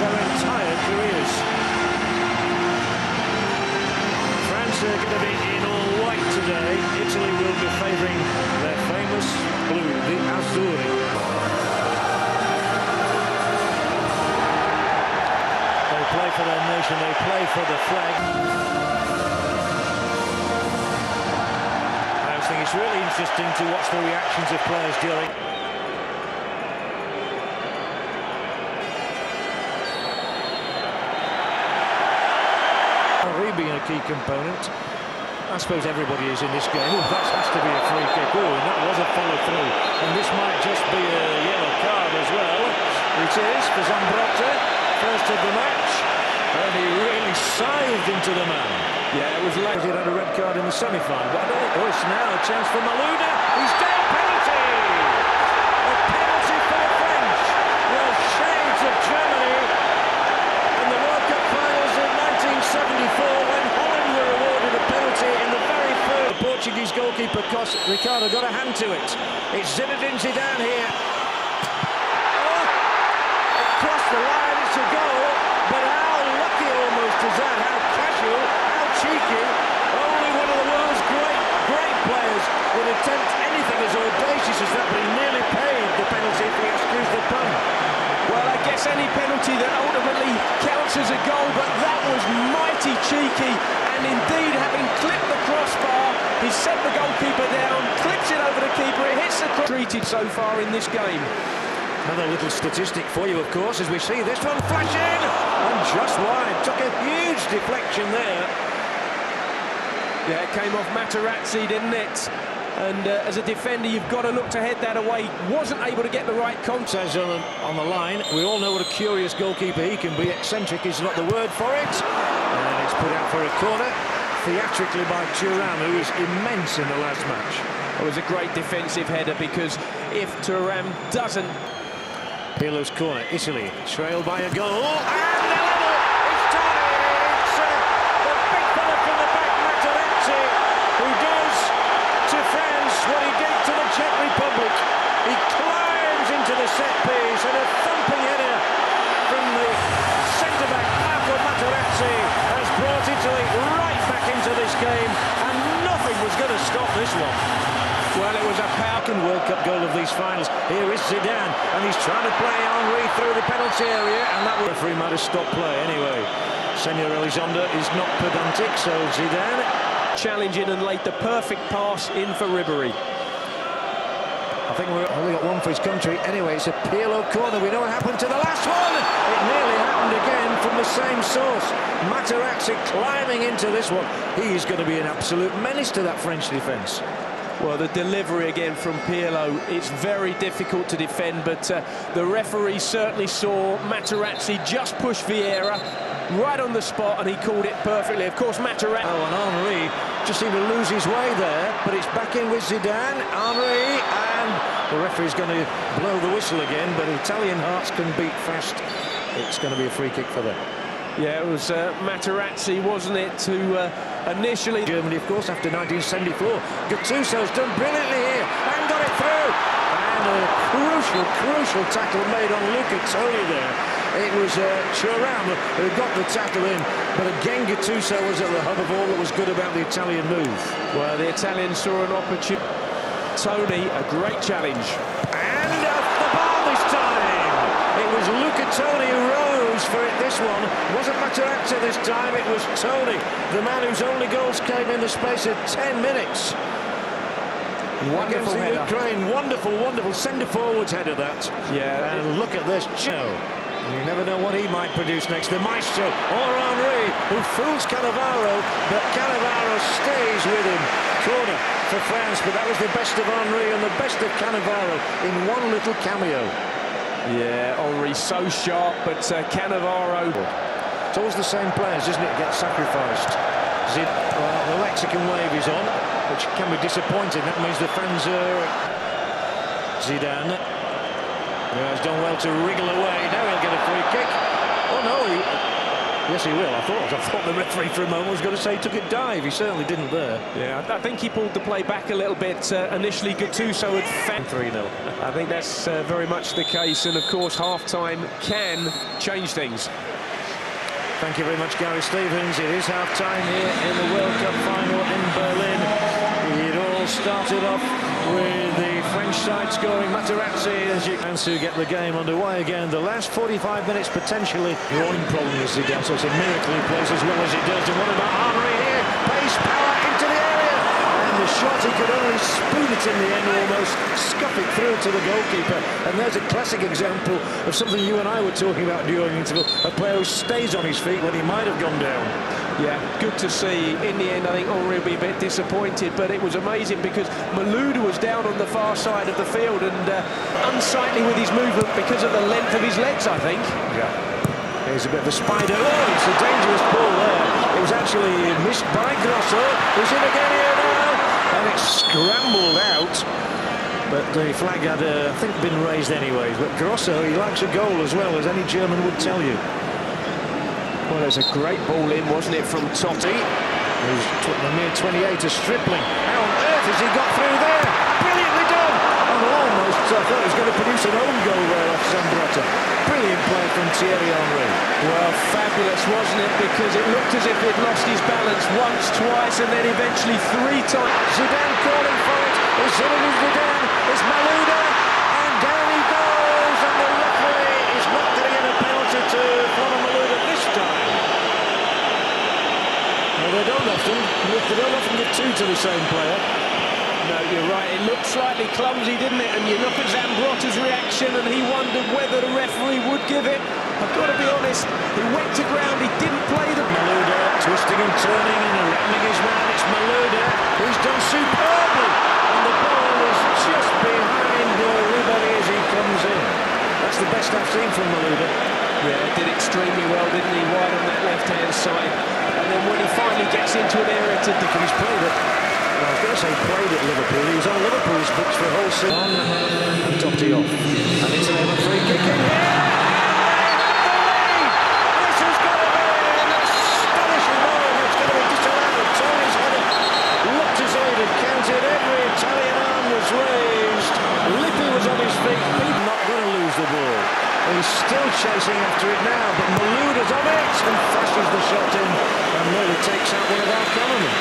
their entire careers. France are going to be in all white today. Italy will be favouring their famous blue, the Azzurri. They play for their nation, they play for the flag. I think it's really interesting to watch the reactions of players during. Being a key component. I suppose everybody is in this game. Oh, that has to be a free kick. Oh, and that was a follow-through. And this might just be a yellow card as well. It is for Zambrotta, first of the match. And he really scythed into the man. Yeah, it was like he had a red card in the semi-final. But oh, it's now a chance for Malouda. He's down, penalty! A penalty for the French. Well, shades of Germany. And the World Cup finals in 1974, when Holland were awarded a penalty in the very first. The Portuguese goalkeeper, Ricardo, got a hand to it. It's Zinedine Zidane here. Oh, it crossed the line, it's a goal. But how lucky almost is that? How casual, how cheeky. Only one of the world's great players would attempt anything as audacious as that, but he nearly paid the penalty, if you excuse the pun. Well, I guess any penalty that ultimately counts as a goal, but that was mighty cheeky, and indeed, having clipped the crossbar, he set the goalkeeper down, clips it over the keeper, it hits the cross. Treated so far in this game. Another little statistic for you, of course, as we see this one flash in, and just wide, took a huge deflection there. Yeah, it came off Materazzi, didn't it? And as a defender, you've got to look to head that away. Wasn't able to get the right contact. On the line, we all know what a curious goalkeeper he can be. Eccentric is not the word for it. And it's put out for a corner, theatrically by Thuram, who was immense in the last match. It was a great defensive header, because if Thuram doesn't... Pirlo's corner, Italy, trailed by a goal. And the level! It's Tony! It's the big fella from the back, Materazzi, who does to France what he did to the Czech Republic. He climbs into the set piece, and a thumping header from the centre-back Marco Materazzi has brought Italy right back into this game, and nothing was going to stop this one. Well, it was a second World Cup goal of these finals. Here is Zidane, and he's trying to play Henry through the penalty area, and that referee might have stopped play anyway. Senor Elizondo is not pedantic, so Zidane challenging and laid the perfect pass in for Ribery. I think we've only got one for his country. Anyway, it's a Pirlo corner. We know what happened to the last one. It nearly happened again from the same source. Materazzi climbing into this one. He's going to be an absolute menace to that French defence. Well, the delivery again from Pirlo, it's very difficult to defend, but the referee certainly saw Materazzi just push Vieira right on the spot, and he called it perfectly. Of course, Materazzi... Oh, and Henry just seemed to lose his way there, but it's back in with Zidane. Henry, and the referee's going to blow the whistle again, but Italian hearts can beat fast. It's going to be a free kick for them. Yeah, it was Materazzi, wasn't it, to initially... Germany, of course, after 1974. Gattuso's done brilliantly here, and got it through. And a crucial tackle made on Luca Toni there. It was Thuram who got the tackle in, but again Gattuso was at the hub of all that was good about the Italian move. Well, the Italians saw an opportunity. Toni, a great challenge. And off the bar this time! It was Luca Toni who rose for it this one. It wasn't Materazzi this time, it was Toni, the man whose only goals came in the space of 10 minutes. Wonderful header. Ukraine, wonderful centre-forwards header that. Yeah. And look at this. You never know what he might produce next. The maestro, or Henry, who fools Cannavaro, but Cannavaro stays with him. Corner for France, but that was the best of Henry and the best of Cannavaro in one little cameo. Yeah, Henry so sharp, but Cannavaro... It's always the same players, isn't it, get sacrificed. Well, the Mexican wave is on, which can be disappointing. That means the fans are... Zidane. He's done well to wriggle away. Now he'll get a free kick. Oh no, Yes, he will. I thought the referee for a moment was going to say he took a dive. He certainly didn't there. Yeah, I think he pulled the play back a little bit initially. Gattuso had 3-0. I think that's very much the case, and of course half-time can change things. Thank you very much, Gary Stevens. It is half-time here in the World Cup final in Berlin. It all started off with the French side scoring Materazzi as you can to get the game underway again. The last 45 minutes potentially groin problem is Zidane, so it's a miracle he plays as well as he does. And what about Henry here? Pace, power into the area, and the shot he could only spoon it in the end, almost scuff it through to the goalkeeper. And there's a classic example of something you and I were talking about during interval, a player who stays on his feet when he might have gone down. Yeah, good to see. In the end, I think Henry will be a bit disappointed, but it was amazing because Malouda was down on the far side of the field and unsightly with his movement because of the length of his legs, I think. Yeah. Here's a bit of a spider. Oh, it's a dangerous ball there. It was actually missed by Grosso, who's in again here now, and it's scrambled out. But the flag had, I think, been raised anyways. But Grosso, he likes a goal as well, as any German would tell you. Well, there's a great ball in, wasn't it, from Totti? Who's took the mere 28 to Stripling. How on earth has he got through there? Brilliantly done! And almost, I thought he was going to produce an own goal there off Zambrotta. Brilliant play from Thierry Henry. Well, fabulous, wasn't it? Because it looked as if he'd lost his balance once, twice, and then eventually 3 times. Zidane calling for it. It's Zinedine Zidane. It's Malouda. And down he goes. And the referee is not going to get a penalty to Flora Malouda this time. Well, they don't often give 2 to the same player. No, you're right. It looked slightly clumsy, didn't it? And you look at Zambrotta's reaction and he wondered whether the referee would give it. I've got to be honest, he went to ground, he didn't play the... Malouda twisting and turning and ramming his man. It's Malouda who's done superbly. And the ball is just behind Ribéry as he comes in. That's the best I've seen from Malouda. Yeah, did extremely well, didn't he? Wide on that left-hand side. And then when he finally gets into an area to... He's played it. I was going to say played at Liverpool. He was on Liverpool's books for a whole season. Totti off. And it's a free kick in here. This has got to be an astonishing moment. It's going to be disallowed. Tony's had it. Looked as though he'd counted. Every Italian arm was raised. Lippi was on his feet. He's not going to lose the ball. He's still chasing after it now, but Malouda's on it and flashes the shot in and nearly takes out one of our cameramen.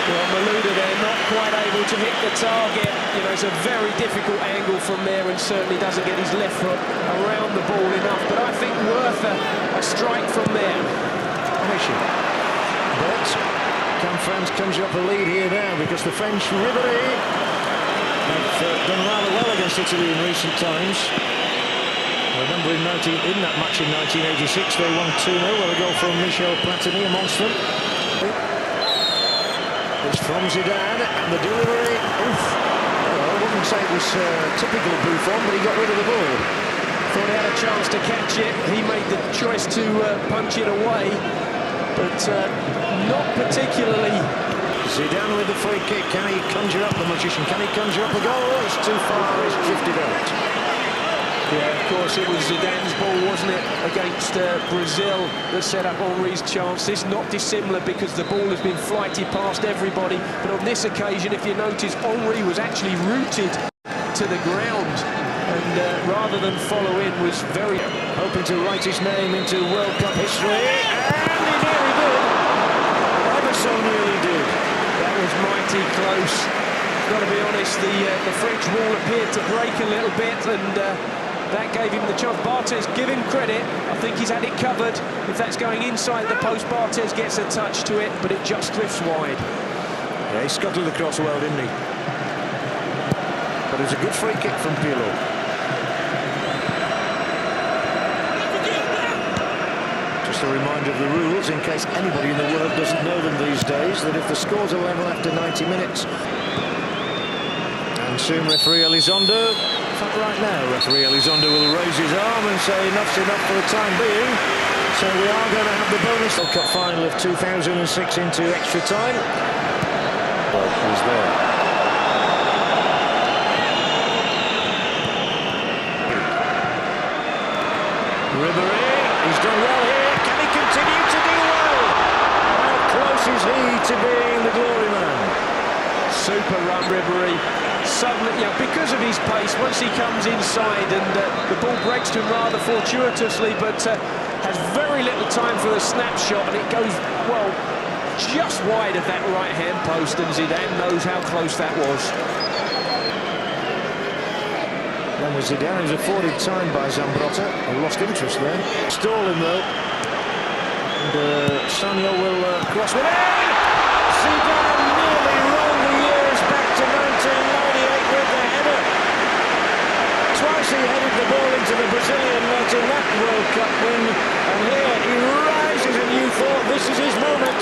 Well, Malouda there, not quite able to hit the target. You know, it's a very difficult angle from there and certainly doesn't get his left foot around the ball enough. But I think worth a strike from there. But can France conjure up a lead here now? Because the French Ribéry have done rather well against Italy in recent times. I remember in that match in 1986 they won 2-0 with a goal from Michel Platini amongst them. It's from Zidane and the delivery. Oof. Well, I wouldn't say it was typical Buffon, but he got rid of the ball. Thought he had a chance to catch it. He made the choice to punch it away, but not particularly. Zidane with the free kick. Can he conjure up the magician? Can he conjure up a goal? It's too far. It's drifted out. Yeah, of course, it was Zidane's ball, wasn't it, against Brazil that set up Henry's chances. Not dissimilar because the ball has been flighted past everybody. But on this occasion, if you notice, Henry was actually rooted to the ground. And rather than follow in, was very... hoping to write his name into World Cup history. And he nearly did. Ever so nearly did. That was mighty close. Got to be honest, the French wall appeared to break a little bit and... that gave him the chance. Barthez, give him credit. I think he's had it covered. If that's going inside the post, Barthez gets a touch to it, but it just drifts wide. Yeah, he scuttled across well, didn't he? But it was a good free kick from Pirlo. Just a reminder of the rules, in case anybody in the world doesn't know them these days, that if the scores are level after 90 minutes, and soon referee Elizondo, in fact right now referee Elizondo will raise his arm and say enough's enough for the time being. So we are going to have the bonus World Cup final of 2006 into extra time. Was there. Ribéry, he's done well here. Can he to being the glory man. Super run, Ribery. Suddenly, because of his pace, once he comes inside and the ball breaks to him rather fortuitously, but has very little time for the snapshot, and it goes, well, just wide of that right-hand post, and Zidane knows how close that was. Then with Zidane, he was afforded time by Zambrotta, and lost interest there. Stalling though, and Sanyo will cross one in. Zidane nearly rolled the years back to 1998 with the header. Twice he headed the ball into the Brazilian net in that World Cup win, and here he rises, and you thought this is his moment.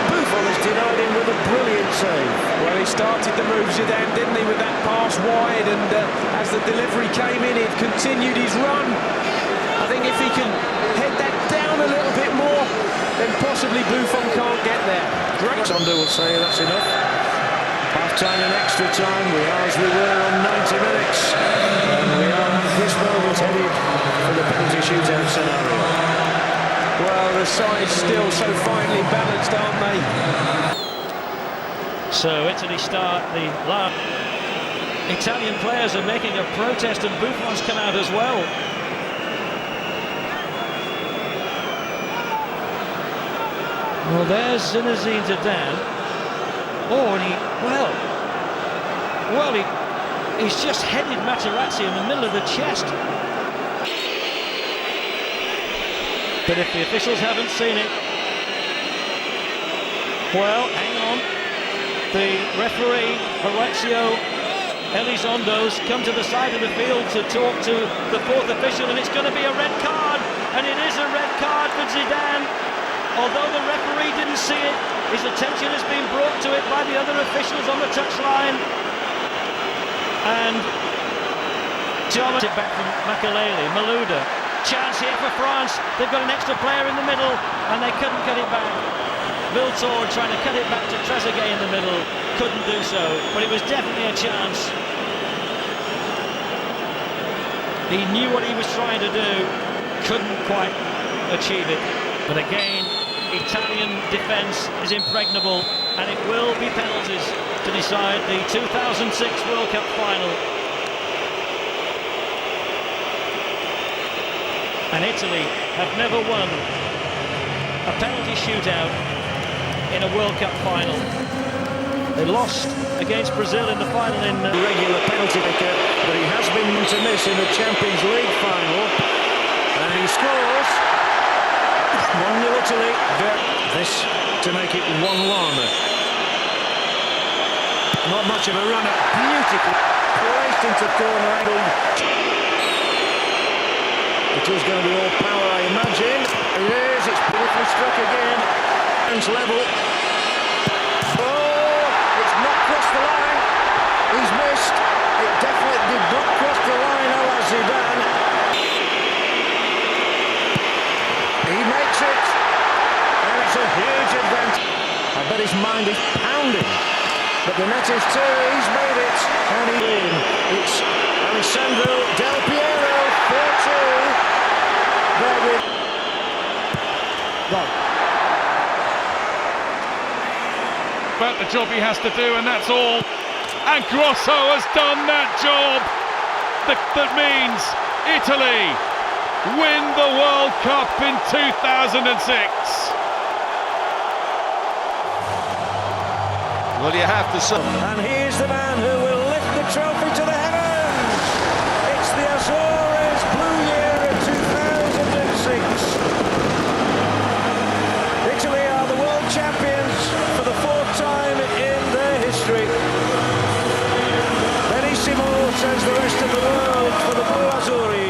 Buffon has denied him with a brilliant save. Well, he started the move, Zidane, didn't he, with that pass wide, and as the delivery came in, it continued his run. I think if he can head that down a little bit more, then possibly Buffon can't get there. Great. Sondo will say that's enough. Half-time and extra time, we are as we were on 90 minutes, and we are at this moment headed for the penalty shootout scenario. Well, the sides still so finely balanced, aren't they? So Italy start the last. Italian players are making a protest, and Buffon's come out as well. Well, there's Zinedine Zidane. Oh, and he's just headed Materazzi in the middle of the chest. But if the officials haven't seen it, well, hang on. The referee, Horacio Elizondo's come to the side of the field to talk to the fourth official, and it's going to be a red card, and it is a red card for Zidane. Although the referee didn't see it, his attention has been brought to it by the other officials on the touchline. And John back from Makelele, Malouda. Chance here for France. They've got an extra player in the middle, and they couldn't cut it back. Wiltor trying to cut it back to Trezeguet in the middle, couldn't do so, but it was definitely a chance. He knew what he was trying to do, couldn't quite achieve it. But again, Italian defence is impregnable, and it will be penalties to decide the 2006 World Cup final. And Italy have never won a penalty shootout in a World Cup final. They lost against Brazil in the final in regular penalty taker, but he has been to miss in the Champions League final, and he scores. 1-0 Italy. This to make it 1-1. Not much of a runner, beautifully placed into corner angle. It is going to be all power, I imagine. It is, it's beautifully struck again. Hands level. Oh, it's not crossed the line. He's missed. It definitely did not cross the line, a la Zidane. He makes it. And it's a huge advantage. I bet his mind is pounding. But the net is too. He's made it. And he's in. It's Alessandro Del Piero, 4-2. There with Gone. But the job he has to do, and that's all. And Grosso has done that job. That means Italy win the World Cup in 2006. Well, you have to say. And here's the man who will lift the trophy to the heavens. It's the Azores Blue Year of 2006. Italy are the world champions for the fourth time in their history. Benissimo, says the rest of the world, for the Blue Azzurri.